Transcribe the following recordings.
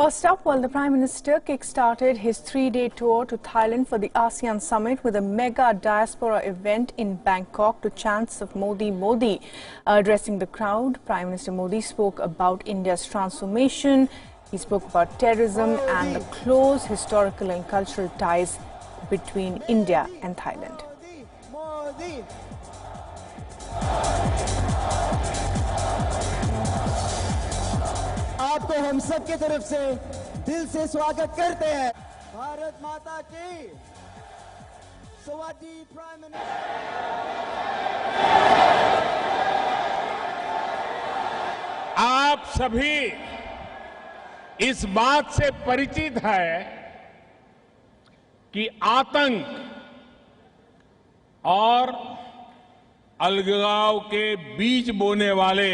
First up, the Prime Minister kick-started his three-day tour to Thailand for the ASEAN summit with a mega diaspora event in Bangkok to chants of Modi, Modi. Addressing the crowd, Prime Minister Modi spoke about India's transformation. He spoke about terrorism and the close historical and cultural ties between India and Thailand. Modi. आपको हम सब की तरफ से दिल से स्वागत करते हैं। भारत माता की सवासदी प्राइम मिनिस्टर। आप सभी इस बात से परिचित है कि आतंक और अलगाव के बीज बोने वाले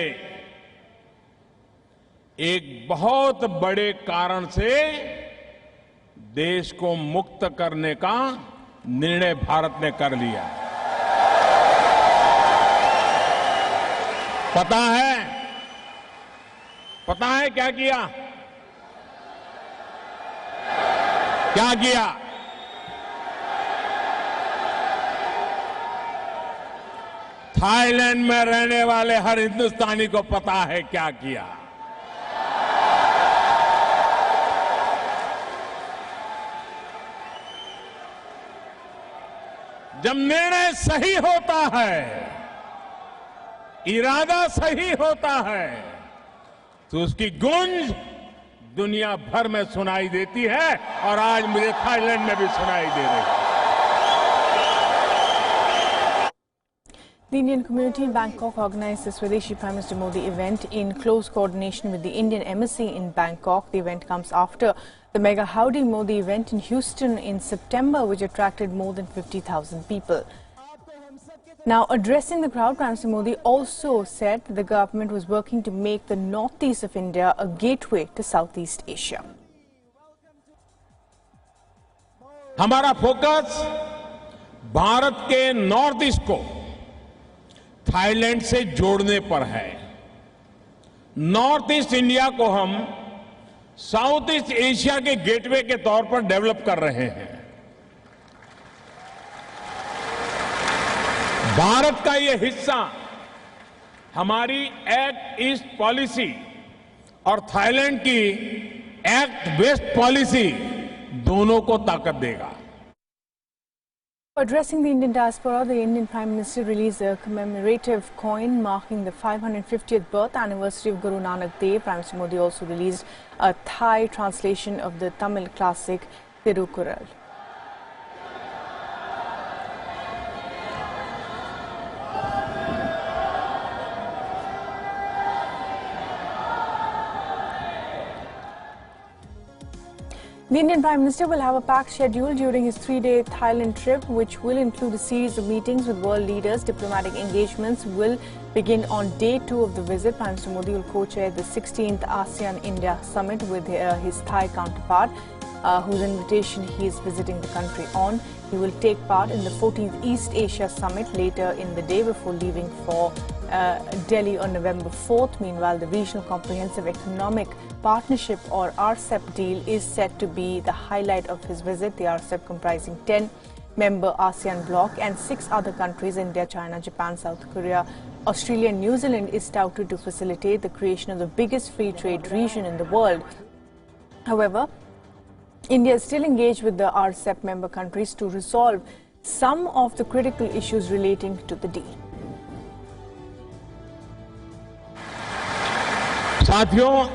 एक बहुत बड़े कारण से देश को मुक्त करने का निर्णय भारत ने कर लिया। पता है क्या किया? क्या किया? थाईलैंड में रहने वाले हर हिंदुस्तानी को पता है क्या किया। जब निर्णय सही होता है, इरादा सही होता है, तो उसकी गूंज दुनिया भर में सुनाई देती है और आज मुझे थाईलैंड में भी सुनाई दे रही है। The Indian community in Bangkok organized the Swadeshi Prime Minister Modi event in close coordination with the Indian Embassy in Bangkok. The event comes after the mega Howdy Modi event in Houston in September, which attracted more than 50,000 people. Now, addressing the crowd, Prime Minister Modi also said that the government was working to make the northeast of India a gateway to Southeast Asia. हमारा focus Bharat के north east को Thailand से जोड़ने पर है। North east India को हम south east Asia के गेटवे के तौर पर डेवलप कर रहे हैं। भारत का ये हिस्सा हमारी एक्ट ईस्ट पॉलिसी और थाईलैंड की एक्ट वेस्ट पॉलिसी दोनों को ताकत देगा। Addressing the Indian diaspora, the Indian Prime Minister released a commemorative coin marking the 550th birth anniversary of Guru Nanak Dev. Prime Minister Modi also released a Thai translation of the Tamil classic Thirukkural. The Indian Prime Minister will have a packed schedule during his three-day Thailand trip, which will include a series of meetings with world leaders. Diplomatic engagements will begin on day 2 of the visit. Prime Minister Modi will co-chair the 16th ASEAN-India summit with his Thai counterpart, whose invitation he is visiting the country on. He will take part in the 14th East Asia summit later in the day before leaving for Delhi on November 4th. Meanwhile, the Regional Comprehensive Economic Partnership or RCEP deal is set to be the highlight of his visit. The RCEP, comprising 10-member ASEAN bloc and 6 other countries, India, China, Japan, South Korea, Australia and New Zealand, is touted to facilitate the creation of the biggest free trade region in the world. However, India is still engaged with the RCEP member countries to resolve some of the critical issues relating to the deal. साथियों,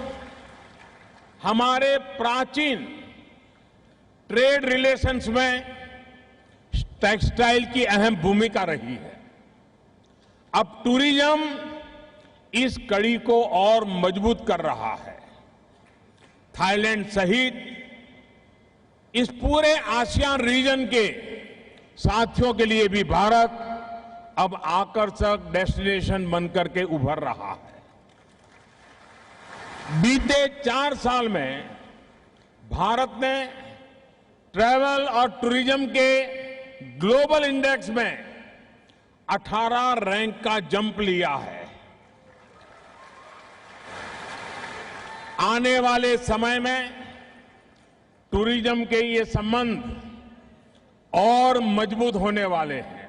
हमारे प्राचीन trade relations में textile की अहम भूमिका रही है। अब टूरिज्म इस कड़ी को और मजबूत कर रहा है। थाईलैंड सहित इस पूरे आसियान रीजन के साथियों के लिए भी भारत अब आकर्षक डेस्टिनेशन बनकर के उभर रहा है। बीते 4 साल में भारत ने ट्रैवल और टूरिज्म के ग्लोबल इंडेक्स में 18 रैंक का जंप लिया है। आने वाले समय में टूरिज्म के ये संबंध और मजबूत होने वाले हैं.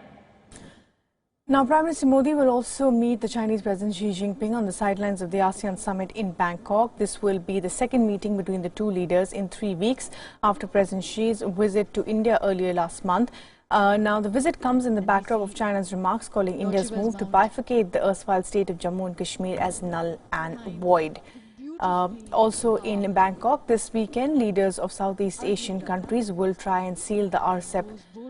Now, Prime Minister Modi will also meet the Chinese President Xi Jinping on the sidelines of the ASEAN summit in Bangkok. This will be the second meeting between the two leaders in 3 weeks after President Xi's visit to India earlier last month. Now, the visit comes in the backdrop of China's remarks calling India's move to bifurcate the erstwhile state of Jammu and Kashmir as null and void. Also in Bangkok this weekend, leaders of Southeast Asian countries will try and seal the RCEP.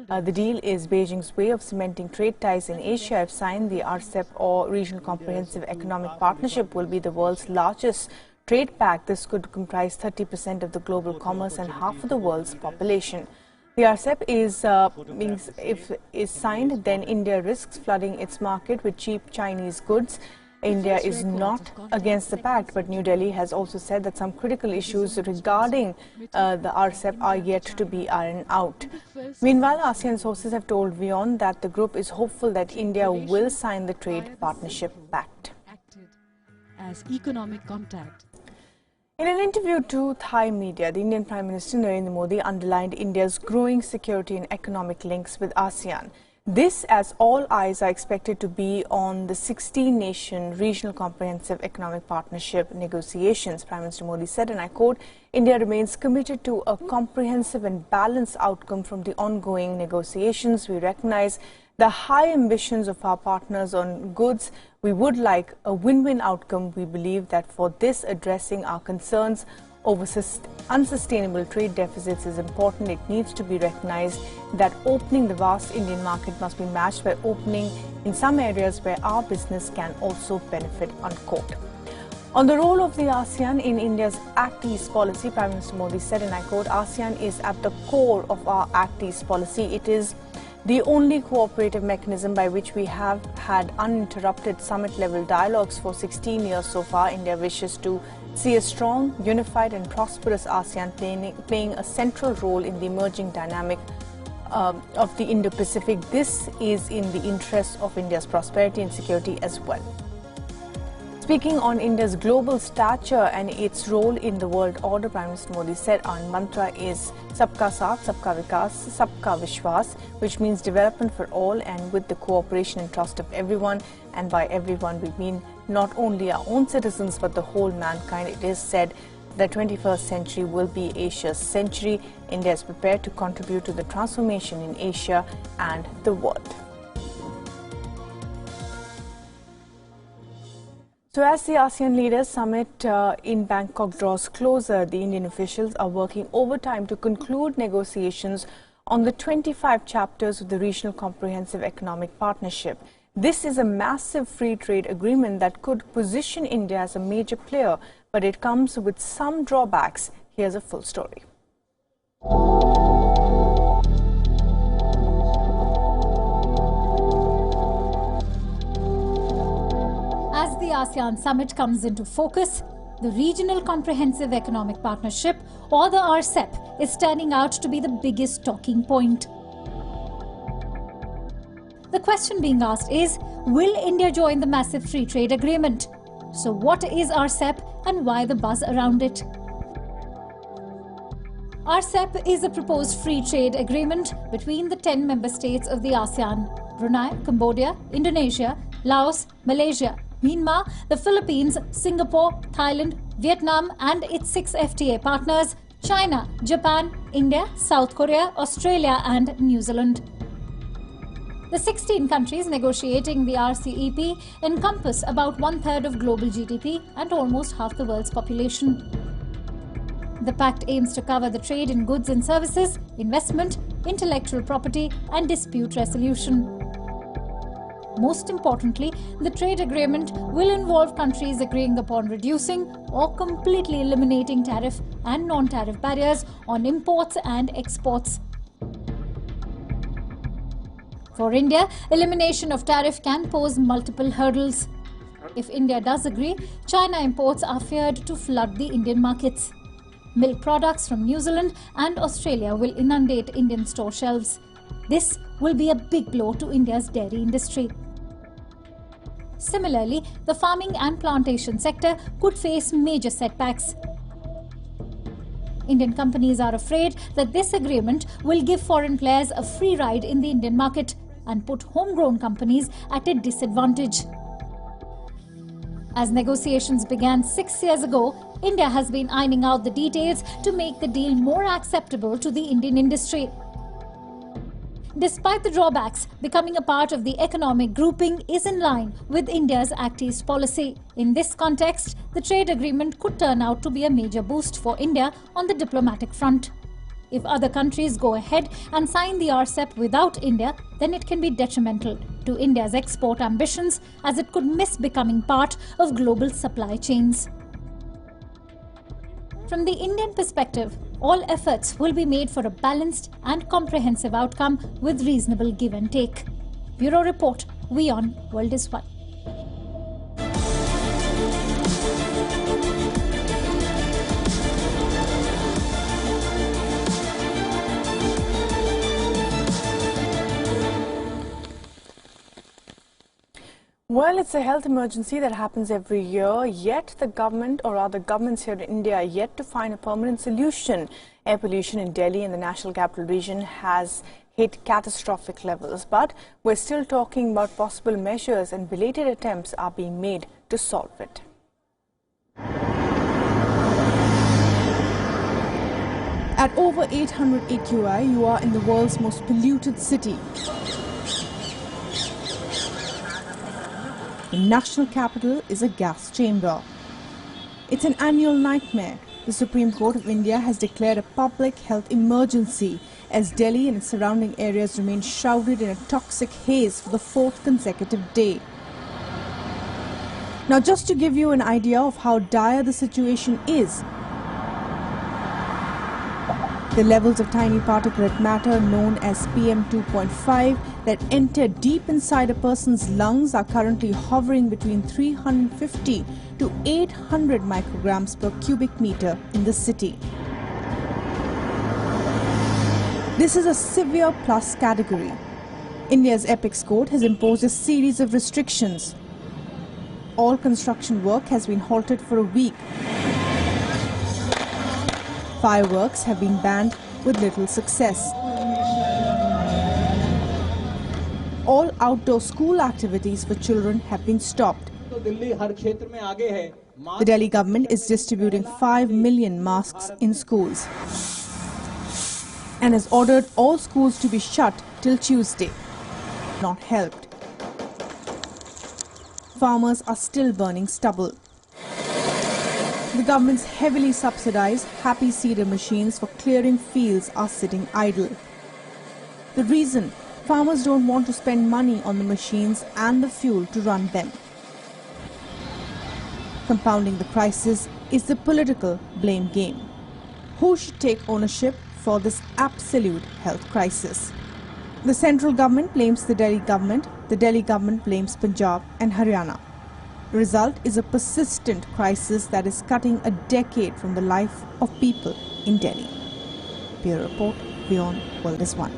The deal is Beijing's way of cementing trade ties in Asia. If signed, the RCEP or Regional Comprehensive Economic Partnership will be the world's largest trade pact. This could comprise 30% of the global commerce and half of the world's population. The RCEP is signed, then India risks flooding its market with cheap Chinese goods. India is not against the pact, but New Delhi has also said that some critical issues regarding the RCEP are yet to be ironed out. Meanwhile, ASEAN sources have told Wion that the group is hopeful that India will sign the trade partnership pact. As economic contact. In an interview to Thai media, the Indian Prime Minister Narendra Modi underlined India's growing security and economic links with ASEAN. This as all eyes are expected to be on the 16-nation Regional Comprehensive Economic Partnership negotiations. Prime Minister Modi said, and I quote, India remains committed to a comprehensive and balanced outcome from the ongoing negotiations. We recognize the high ambitions of our partners on goods. We would like a win-win outcome. We believe that for this, addressing our concerns over unsustainable trade deficits is important. It needs to be recognized that opening the vast Indian market must be matched by opening in some areas where our business can also benefit, unquote. On the role of the ASEAN in India's Act East policy, Prime Minister Modi said, and I quote, ASEAN is at the core of our Act East policy. It is the only cooperative mechanism by which we have had uninterrupted summit-level dialogues for 16 years so far. India wishes to see a strong, unified and prosperous ASEAN playing a central role in the emerging dynamic of the Indo-Pacific. This is in the interest of India's prosperity and security as well. Speaking on India's global stature and its role in the world order, Prime Minister Modi said our mantra is Sabka Saath, Sabka Vikas, Sabka Vishwas, which means development for all and with the cooperation and trust of everyone. And by everyone, we mean not only our own citizens, but the whole mankind. It is said the 21st century will be Asia's century. India is prepared to contribute to the transformation in Asia and the world. So as the ASEAN Leaders Summit in Bangkok draws closer, the Indian officials are working overtime to conclude negotiations on the 25 chapters of the Regional Comprehensive Economic Partnership. This is a massive free trade agreement that could position India as a major player, but it comes with some drawbacks. Here's a full story. As the ASEAN summit comes into focus, the Regional Comprehensive Economic Partnership, or the RCEP, is turning out to be the biggest talking point. The question being asked is, will India join the massive free trade agreement? So what is RCEP and why the buzz around it? RCEP is a proposed free trade agreement between the 10 member states of the ASEAN: Brunei, Cambodia, Indonesia, Laos, Malaysia, Myanmar, the Philippines, Singapore, Thailand, Vietnam and its 6 FTA partners, China, Japan, India, South Korea, Australia and New Zealand. The 16 countries negotiating the RCEP encompass about 1/3 of global GDP and almost half the world's population. The pact aims to cover the trade in goods and services, investment, intellectual property and dispute resolution. Most importantly, the trade agreement will involve countries agreeing upon reducing or completely eliminating tariff and non-tariff barriers on imports and exports. For India, elimination of tariff can pose multiple hurdles. If India does agree, China imports are feared to flood the Indian markets. Milk products from New Zealand and Australia will inundate Indian store shelves. This will be a big blow to India's dairy industry. Similarly, the farming and plantation sector could face major setbacks. Indian companies are afraid that this agreement will give foreign players a free ride in the Indian market and put homegrown companies at a disadvantage. As negotiations began 6 years ago, India has been ironing out the details to make the deal more acceptable to the Indian industry. Despite the drawbacks, becoming a part of the economic grouping is in line with India's Act East policy. In this context, the trade agreement could turn out to be a major boost for India on the diplomatic front. If other countries go ahead and sign the RCEP without India, then it can be detrimental to India's export ambitions, as it could miss becoming part of global supply chains. From the Indian perspective, all efforts will be made for a balanced and comprehensive outcome with reasonable give and take. Bureau Report, Wion, World is One. Well, it's a health emergency that happens every year, yet the government, or rather governments here in India, are yet to find a permanent solution. Air pollution in Delhi and the National Capital Region has hit catastrophic levels, but we're still talking about possible measures, and belated attempts are being made to solve it. At over 800 AQI, you are in the world's most polluted city. The national capital is a gas chamber. It's an annual nightmare. The Supreme Court of India has declared a public health emergency as Delhi and its surrounding areas remain shrouded in a toxic haze for the fourth consecutive day. Now, just to give you an idea of how dire the situation is, the levels of tiny particulate matter known as PM 2.5 that enter deep inside a person's lungs are currently hovering between 350 to 800 micrograms per cubic meter in the city. This is a severe plus category. India's apex court has imposed a series of restrictions. All construction work has been halted for a week. Fireworks have been banned with little success. All outdoor school activities for children have been stopped. The Delhi government is distributing 5 million masks in schools and has ordered all schools to be shut till Tuesday. Not helped. Farmers are still burning stubble. The government's heavily subsidized happy seeder machines for clearing fields are sitting idle. The reason? Farmers don't want to spend money on the machines and the fuel to run them. Compounding the crisis is the political blame game. Who should take ownership for this absolute health crisis? The central government blames the Delhi government blames Punjab and Haryana. The result is a persistent crisis that is cutting a decade from the life of people in Delhi. Bureau Report, Beyond World is One.